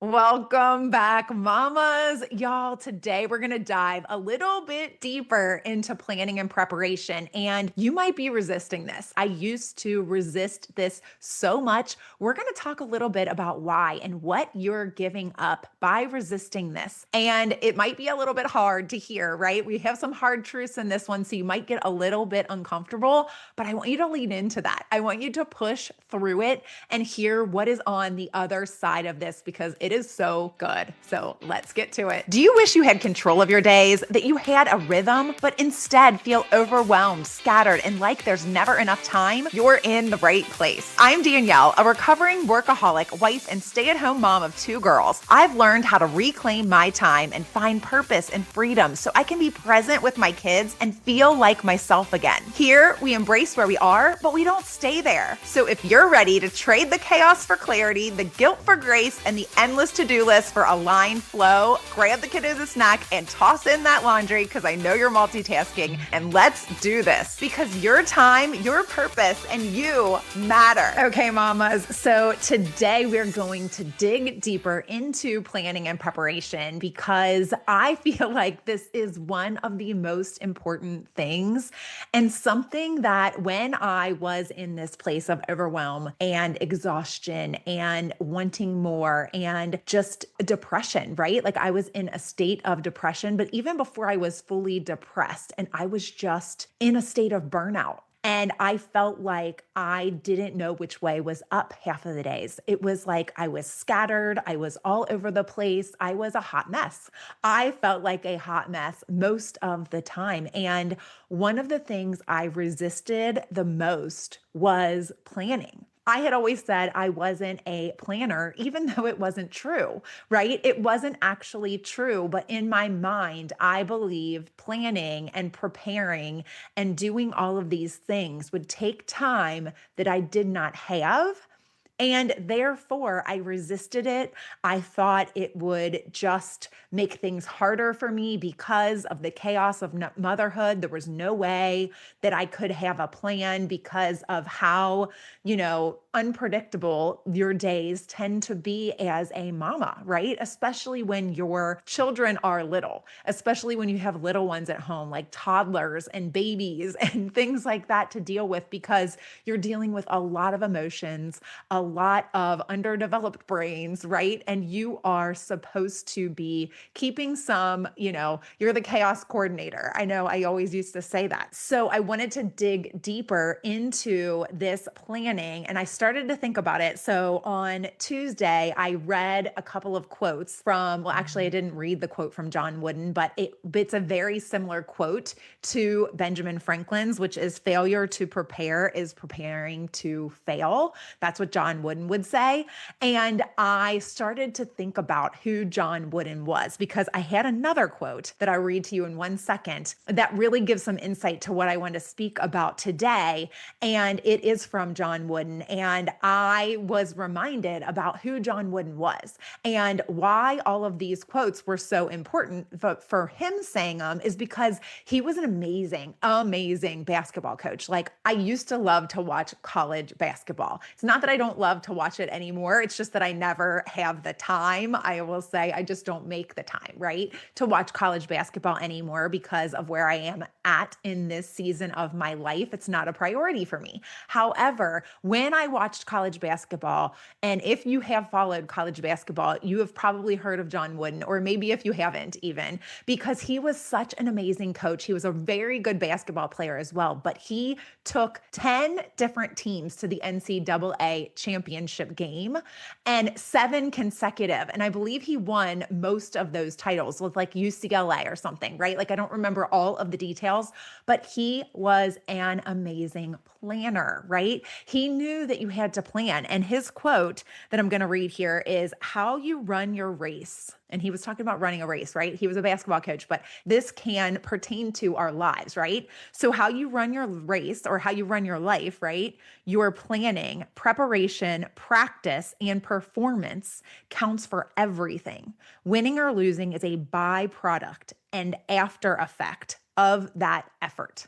Welcome back, mamas. Y'all, today we're going to dive a little bit deeper into planning and preparation. And you might be resisting this. I used to resist this so much. We're going to talk a little bit about why and what you're giving up by resisting this. And it might be a little bit hard to hear, right? We have some hard truths in this one, so you might get a little bit uncomfortable, but I want you to lean into that. I want you to push through it and hear what is on the other side of this because it is so good. So let's get to it. Do you wish you had control of your days, that you had a rhythm, but instead feel overwhelmed, scattered, and like there's never enough time? You're in the right place. I'm Danielle, a recovering workaholic, wife, and stay-at-home mom of two girls. I've learned how to reclaim my time and find purpose and freedom so I can be present with my kids and feel like myself again. Here, we embrace where we are, but we don't stay there. So if you're ready to trade the chaos for clarity, the guilt for grace, and the endless to-do list for aligned flow, grab the kiddos a snack and toss in that laundry because I know you're multitasking, and let's do this because your time, your purpose, and you matter. Okay, mamas. So today we're going to dig deeper into planning and preparation because I feel like this is one of the most important things and something that when I was in this place of overwhelm and exhaustion and wanting more and just depression, right? Like I was in a state of depression, but even before I was fully depressed and I was just in a state of burnout. And I felt like I didn't know which way was up half of the days. It was like I was scattered. I was all over the place. I was a hot mess. I felt like a hot mess most of the time. And one of the things I resisted the most was planning. I had always said I wasn't a planner, even though it wasn't true, right? It wasn't actually true. But in my mind, I believed planning and preparing and doing all of these things would take time that I did not have. And therefore, I resisted it. I thought it would just make things harder for me because of the chaos of motherhood. There was no way that I could have a plan because of how, unpredictable your days tend to be as a mama, right? Especially when your children are little, especially when you have little ones at home, like toddlers and babies and things like that to deal with because you're dealing with a lot of emotions, a lot of underdeveloped brains, right? And you are supposed to be keeping you're the chaos coordinator. I know I always used to say that. So I wanted to dig deeper into this planning and I started to think about it. So on Tuesday, I read a couple of quotes actually, I didn't read the quote from John Wooden, but it's a very similar quote to Benjamin Franklin's, which is failure to prepare is preparing to fail. That's what John Wooden would say. And I started to think about who John Wooden was because I had another quote that I'll read to you in 1 second that really gives some insight to what I want to speak about today. And it is from John Wooden. And I was reminded about who John Wooden was and why all of these quotes were so important. But for him saying them is because he was an amazing, amazing basketball coach. Like I used to love to watch college basketball. It's not that I don't love to watch it anymore. It's just that I never have the time. I will say I just don't make the time, right, to watch college basketball anymore because of where I am at in this season of my life. It's not a priority for me. However, when I watched college basketball, and if you have followed college basketball, you have probably heard of John Wooden, or maybe if you haven't even, because he was such an amazing coach. He was a very good basketball player as well, but he took 10 different teams to the NCAA championship game and 7 consecutive. And I believe he won most of those titles with like UCLA or something, right? Like I don't remember all of the details, but he was an amazing planner, right? He knew that you had to plan. And his quote that I'm going to read here is how you run your race. And he was talking about running a race, right? He was a basketball coach, but this can pertain to our lives, right? So how you run your race or how you run your life, right? Your planning, preparation, practice, and performance counts for everything. Winning or losing is a byproduct and after effect of that effort.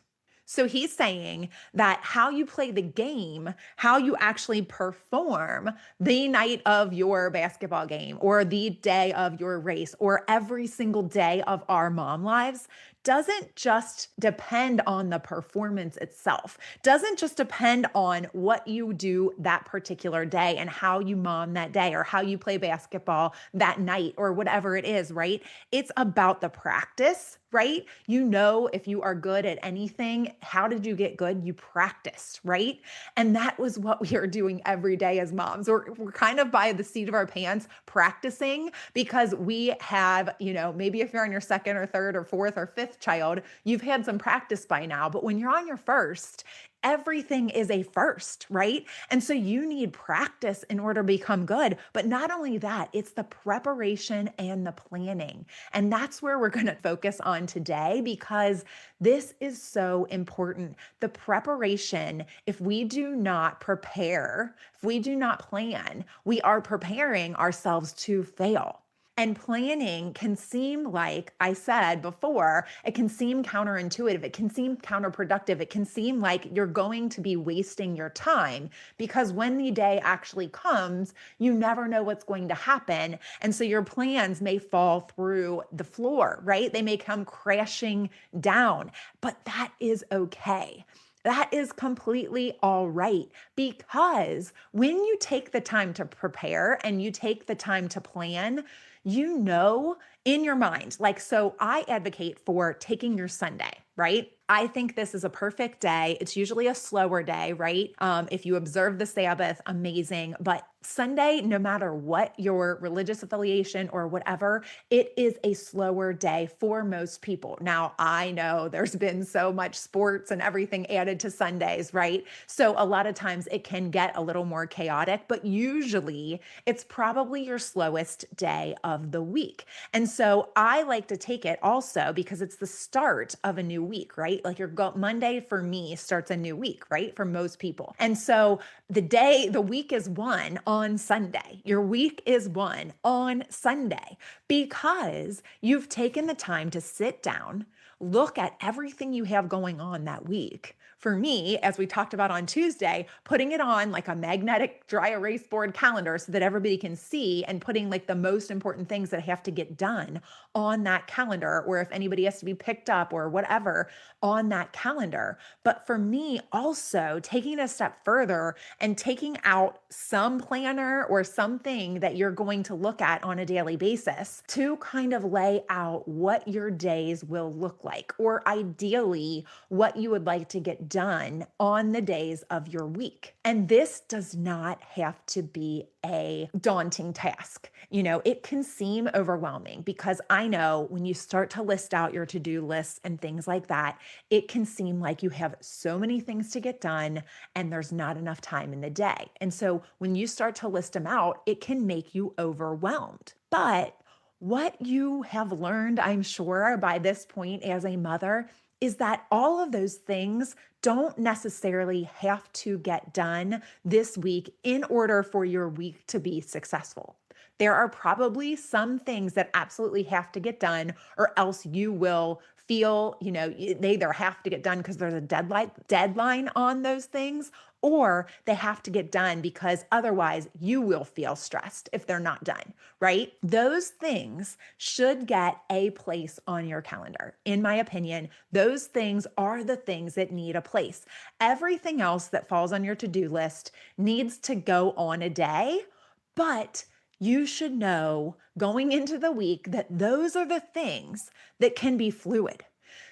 So he's saying that how you play the game, how you actually perform the night of your basketball game or the day of your race or every single day of our mom lives doesn't just depend on the performance itself, doesn't just depend on what you do that particular day and how you mom that day or how you play basketball that night or whatever it is, right? It's about the practice, right? You know, if you are good at anything, how did you get good? You practiced, right? And that was what we are doing every day as moms. We're kind of by the seat of our pants practicing because we have, maybe if you're on your second or third or fourth or fifth child, you've had some practice by now. But when you're on your first, everything is a first, right? And so you need practice in order to become good. But not only that, it's the preparation and the planning. And that's where we're going to focus on today because this is so important. The preparation, if we do not prepare, if we do not plan, we are preparing ourselves to fail. And planning can seem like I said before, it can seem counterintuitive. It can seem counterproductive. It can seem like you're going to be wasting your time because when the day actually comes, you never know what's going to happen. And so your plans may fall through the floor, right? They may come crashing down, but that is okay. That is completely all right because when you take the time to prepare and you take the time to plan, you know in your mind, like, so I advocate for taking your Sunday, right? I think this is a perfect day. It's usually a slower day, right? If you observe the Sabbath, amazing. But Sunday, no matter what your religious affiliation or whatever, it is a slower day for most people. Now, I know there's been so much sports and everything added to Sundays, right? So a lot of times it can get a little more chaotic, but usually it's probably your slowest day of the week. And so I like to take it also because it's the start of a new week, right? Like Monday for me starts a new week, right? For most people. And so the week is won on Sunday. Your week is won on Sunday because you've taken the time to sit down, look at everything you have going on that week. For me, as we talked about on Tuesday, putting it on like a magnetic dry erase board calendar so that everybody can see and putting like the most important things that have to get done on that calendar, or if anybody has to be picked up or whatever on that calendar. But for me, also taking it a step further and taking out some planner or something that you're going to look at on a daily basis to kind of lay out what your days will look like, or ideally what you would like to get done on the days of your week. And this does not have to be a daunting task. It can seem overwhelming because I know when you start to list out your to-do lists and things like that, it can seem like you have so many things to get done and there's not enough time in the day. And so when you start to list them out, it can make you overwhelmed. But what you have learned, I'm sure, by this point as a mother, is that all of those things don't necessarily have to get done this week in order for your week to be successful. There are probably some things that absolutely have to get done, or else you will feel, they either have to get done because there's a deadline on those things, or they have to get done because otherwise you will feel stressed if they're not done, right? Those things should get a place on your calendar. In my opinion, those things are the things that need a place. Everything else that falls on your to-do list needs to go on a day, but you should know going into the week that those are the things that can be fluid.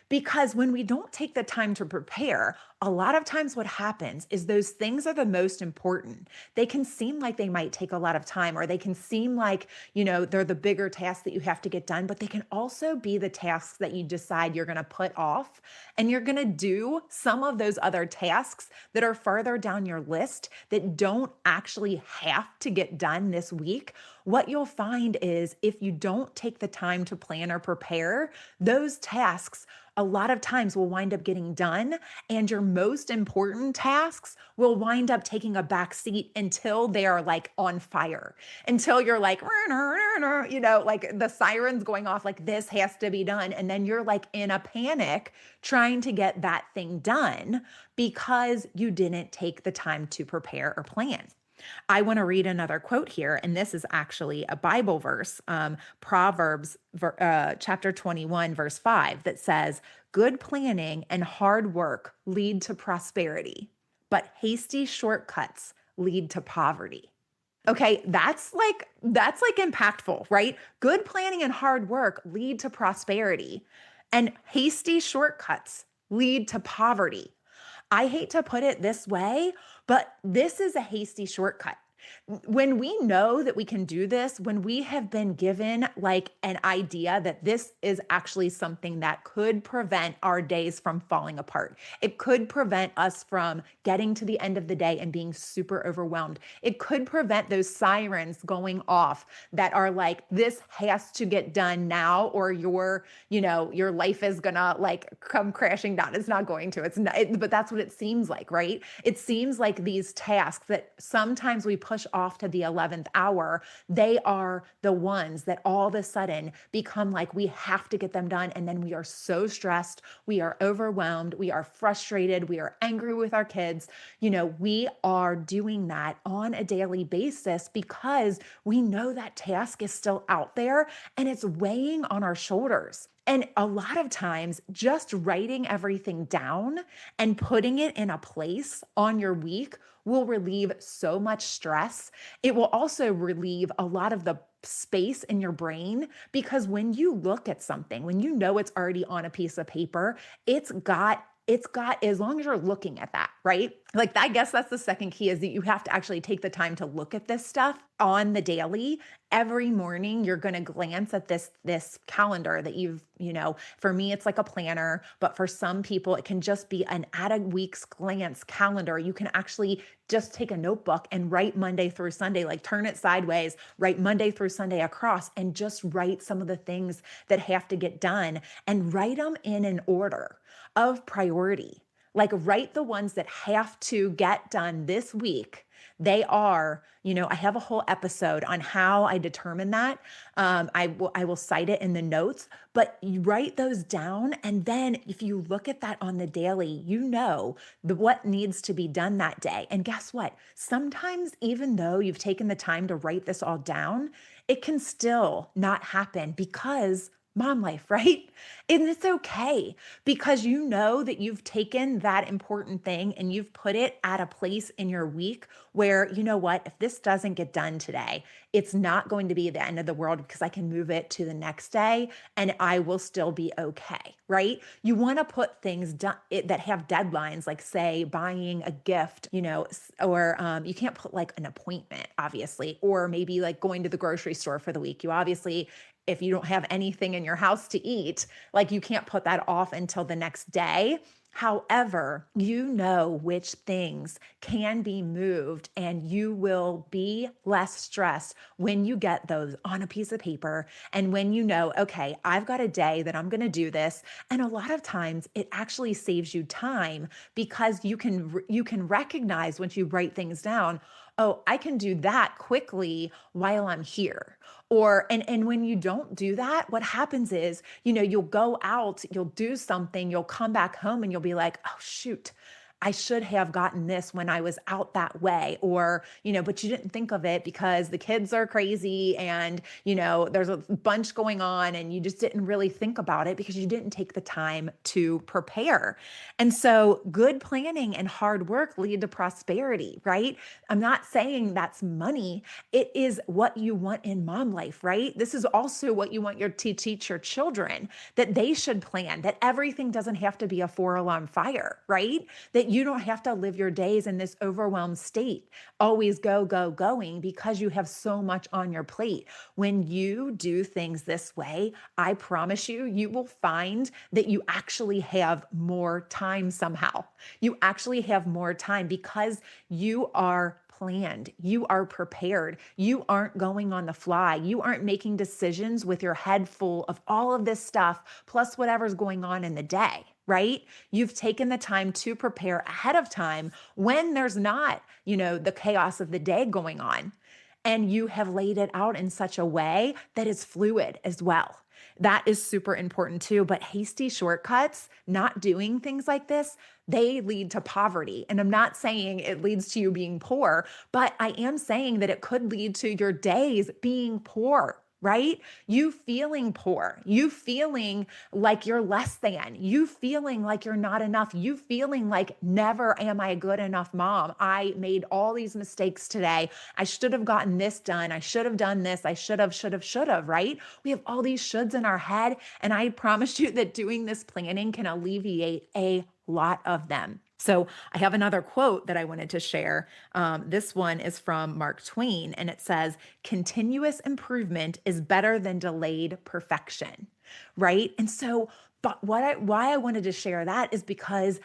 Because when we don't take the time to prepare, a lot of times what happens is those things are the most important. They can seem like they might take a lot of time, or they can seem like, they're the bigger tasks that you have to get done, but they can also be the tasks that you decide you're going to put off, and you're going to do some of those other tasks that are farther down your list that don't actually have to get done this week. What you'll find is if you don't take the time to plan or prepare, those tasks a lot of times will wind up getting done and your most important tasks will wind up taking a back seat until they are like on fire, until you're like, like the sirens going off, like this has to be done. And then you're like in a panic trying to get that thing done because you didn't take the time to prepare or plan. I want to read another quote here, and this is actually a Bible verse, Proverbs chapter 21, verse 5, that says, "Good planning and hard work lead to prosperity, but hasty shortcuts lead to poverty." Okay, that's like impactful, right? Good planning and hard work lead to prosperity, and hasty shortcuts lead to poverty. I hate to put it this way, but this is a hasty shortcut. When we know that we can do this, when we have been given like an idea that this is actually something that could prevent our days from falling apart, it could prevent us from getting to the end of the day and being super overwhelmed. It could prevent those sirens going off that are like, this has to get done now, or your life is gonna like come crashing down. It's not going to, but that's what it seems like, right? It seems like these tasks that sometimes we push off to the 11th hour, they are the ones that all of a sudden become like we have to get them done. And then we are so stressed, we are overwhelmed, we are frustrated, we are angry with our kids. We are doing that on a daily basis because we know that task is still out there and it's weighing on our shoulders. And a lot of times, just writing everything down and putting it in a place on your week will relieve so much stress. It will also relieve a lot of the space in your brain, because when you look at something, when you know it's already on a piece of paper, it's got, as long as you're looking at that, right? Like, I guess that's the second key, is that you have to actually take the time to look at this stuff on the daily. Every morning, you're going to glance at this calendar that for me, it's like a planner, but for some people, it can just be an at a week's glance calendar. You can actually just take a notebook and write Monday through Sunday, like turn it sideways, write Monday through Sunday across, and just write some of the things that have to get done and write them in an order of priority. Like, write the ones that have to get done this week. They are, I have a whole episode on how I determine that. I will cite it in the notes, but you write those down. And then if you look at that on the daily, what needs to be done that day. And guess what? Sometimes, even though you've taken the time to write this all down, it can still not happen because mom life, right? And it's okay, because you know that you've taken that important thing and you've put it at a place in your week where, you know what, if this doesn't get done today, it's not going to be the end of the world, because I can move it to the next day and I will still be okay, right? You want to put things that have deadlines, like say buying a gift, or you can't put like an appointment, obviously, or maybe like going to the grocery store for the week. You obviously, if you don't have anything in your house to eat, like you can't put that off until the next day. However, you know which things can be moved, and you will be less stressed when you get those on a piece of paper. And when you know, okay, I've got a day that I'm going to do this. And a lot of times it actually saves you time, because you can recognize, once you write things down, oh, I can do that quickly while I'm here. And when you don't do that, what happens is, you'll go out, you'll do something, you'll come back home and you'll be like, oh, shoot, I should have gotten this when I was out that way. Or, but you didn't think of it because the kids are crazy and, there's a bunch going on, and you just didn't really think about it because you didn't take the time to prepare. And so good planning and hard work lead to prosperity, right? I'm not saying that's money. It is what you want in mom life, right? This is also what you want to teach your children, that they should plan, that everything doesn't have to be a 4 alarm fire, right? That you don't have to live your days in this overwhelmed state, always going, because you have so much on your plate. When you do things this way, I promise you will find that you actually have more time somehow. You actually have more time because you are planned. You are prepared. You aren't going on the fly. You aren't making decisions with your head full of all of this stuff, plus whatever's going on in the day, right? You've taken the time to prepare ahead of time when there's not, the chaos of the day going on. And you have laid it out in such a way that is fluid as well. That is super important too. But hasty shortcuts, not doing things like this, they lead to poverty. And I'm not saying it leads to you being poor, but I am saying that it could lead to your days being poor, right? You feeling poor, you feeling like you're less than, you feeling like you're not enough, you feeling like never am I a good enough mom. I made all these mistakes today. I should have gotten this done. I should have done this. I should have, right? We have all these shoulds in our head. And I promise you that doing this planning can alleviate a lot of them. So I have another quote that I wanted to share. This one is from Mark Twain, and it says, continuous improvement is better than delayed perfection, right? And so, but why I wanted to share that is because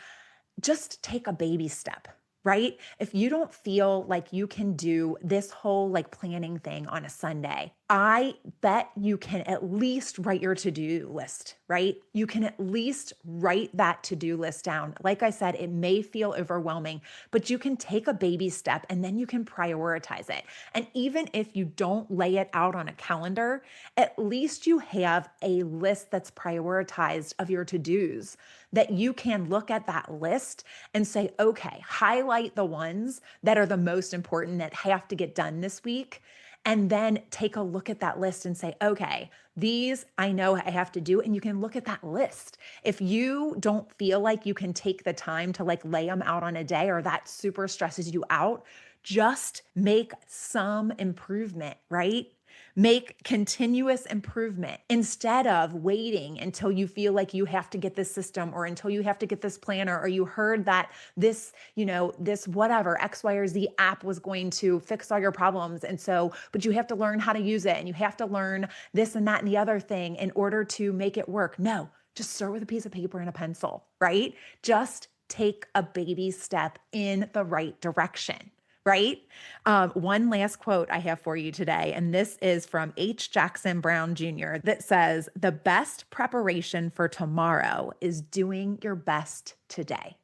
just take a baby step, right? If you don't feel like you can do this whole like planning thing on a Sunday, I bet you can at least write your to-do list, right? You can at least write that to-do list down. Like I said, it may feel overwhelming, but you can take a baby step and then you can prioritize it. And even if you don't lay it out on a calendar, at least you have a list that's prioritized of your to-dos that you can look at that list and say, okay, highlight the ones that are the most important that have to get done this week. And then take a look at that list and say, okay, these I know I have to do. And you can look at that list. If you don't feel like you can take the time to like lay them out on a day or that super stresses you out, just make some improvement, right? Make continuous improvement instead of waiting until you feel like you have to get this system or until you have to get this planner or you heard that this, this whatever X, Y, or Z app was going to fix all your problems. And so, but you have to learn how to use it and you have to learn this and that and the other thing in order to make it work. No, just start with a piece of paper and a pencil, right? Just take a baby step in the right direction. Right? One last quote I have for you today, and this is from H. Jackson Brown Jr., that says, the best preparation for tomorrow is doing your best today.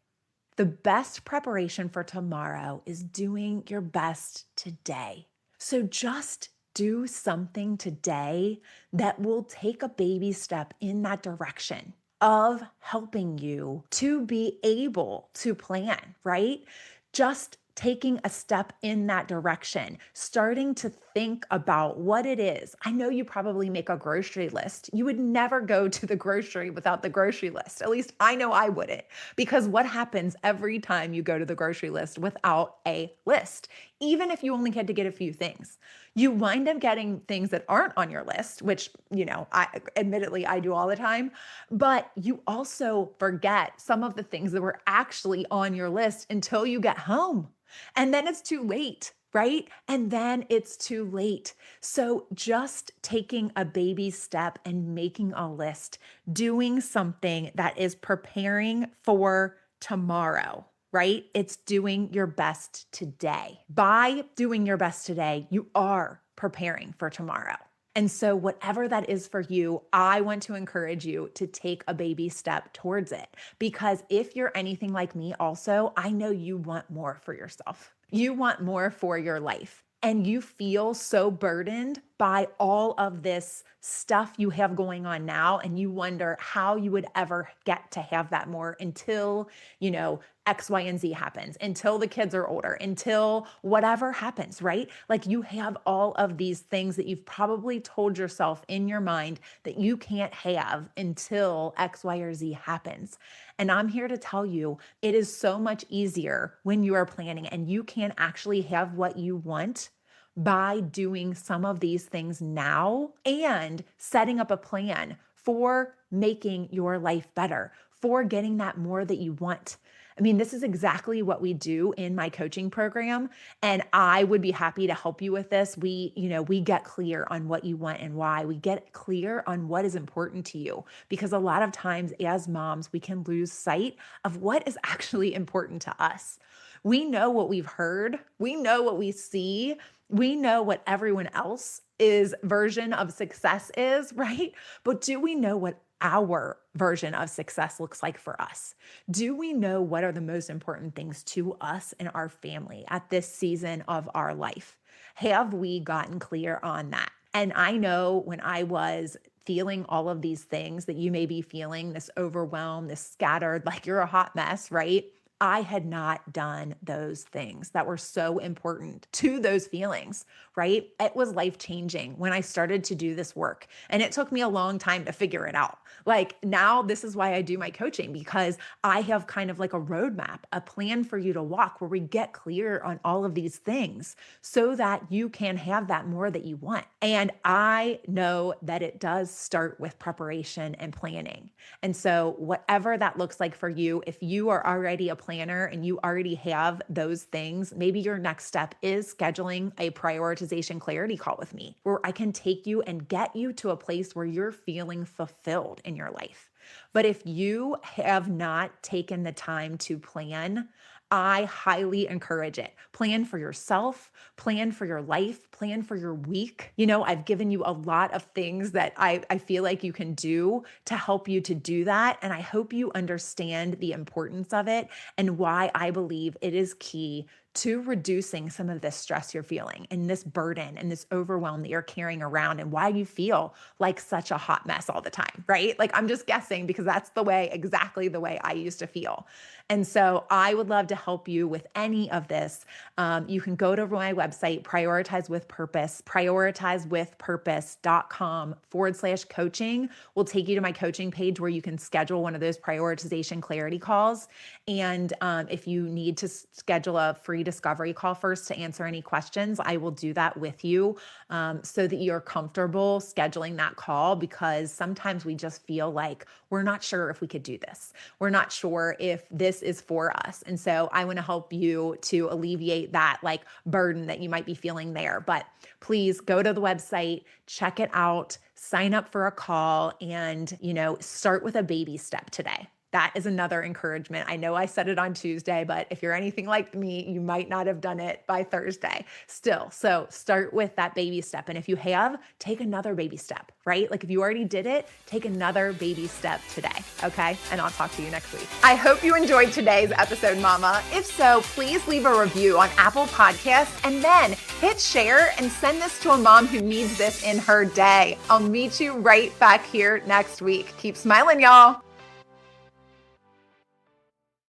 The best preparation for tomorrow is doing your best today. So just do something today that will take a baby step in that direction of helping you to be able to plan, right? Just taking a step in that direction, starting to think about what it is. I know you probably make a grocery list. You would never go to the grocery without the grocery list. At least I know I wouldn't, because what happens every time you go to the grocery list without a list? Even if you only had to get a few things, you wind up getting things that aren't on your list, which, admittedly I do all the time, but you also forget some of the things that were actually on your list until you get home. And then it's too late, right? And then it's too late. So just taking a baby step and making a list, doing something that is preparing for tomorrow, right? It's doing your best today. By doing your best today, you are preparing for tomorrow. And so whatever that is for you, I want to encourage you to take a baby step towards it. Because if you're anything like me also, I know you want more for yourself. You want more for your life. And you feel so burdened by all of this stuff you have going on now. And you wonder how you would ever get to have that more until, X, Y, and Z happens, until the kids are older, until whatever happens, right? Like you have all of these things that you've probably told yourself in your mind that you can't have until X, Y, or Z happens. And I'm here to tell you, it is so much easier when you are planning and you can actually have what you want by doing some of these things now and setting up a plan for making your life better, for getting that more that you want. I mean, this is exactly what we do in my coaching program, and I would be happy to help you with this. We get clear on what you want and why. We get clear on what is important to you, because a lot of times as moms, we can lose sight of what is actually important to us. We know what we've heard. We know what we see. We know what everyone else's version of success is, right? But do we know what our version of success looks like for us? Do we know what are the most important things to us and our family at this season of our life? Have we gotten clear on that? And I know when I was feeling all of these things that you may be feeling, this overwhelm, this scattered, like you're a hot mess, right? I had not done those things that were so important to those feelings, right? It was life changing when I started to do this work. And it took me a long time to figure it out. Like now, this is why I do my coaching, because I have kind of like a roadmap, a plan for you to walk where we get clear on all of these things so that you can have that more that you want. And I know that it does start with preparation and planning. And so, whatever that looks like for you, if you are already a planner and you already have those things, maybe your next step is scheduling a prioritization clarity call with me, where I can take you and get you to a place where you're feeling fulfilled in your life. But if you have not taken the time to plan, I highly encourage it. Plan for yourself, plan for your life, plan for your week. I've given you a lot of things that I feel like you can do to help you to do that. And I hope you understand the importance of it and why I believe it is key to reducing some of this stress you're feeling and this burden and this overwhelm that you're carrying around and why you feel like such a hot mess all the time, right? Like I'm just guessing because that's exactly the way I used to feel. And so I would love to help you with any of this. You can go to my website, Prioritize with Purpose, prioritizewithpurpose.com/coaching will take you to my coaching page where you can schedule one of those prioritization clarity calls. And if you need to schedule a free discovery call first to answer any questions, I will do that with you so that you're comfortable scheduling that call, because sometimes we just feel like we're not sure if we could do this. We're not sure if this is for us. And so I want to help you to alleviate that like burden that you might be feeling there. But please go to the website, check it out, sign up for a call, and, start with a baby step today. That is another encouragement. I know I said it on Tuesday, but if you're anything like me, you might not have done it by Thursday still. So start with that baby step. And if you have, take another baby step, right? Like if you already did it, take another baby step today. Okay. And I'll talk to you next week. I hope you enjoyed today's episode, Mama. If so, please leave a review on Apple Podcasts and then hit share and send this to a mom who needs this in her day. I'll meet you right back here next week. Keep smiling, y'all.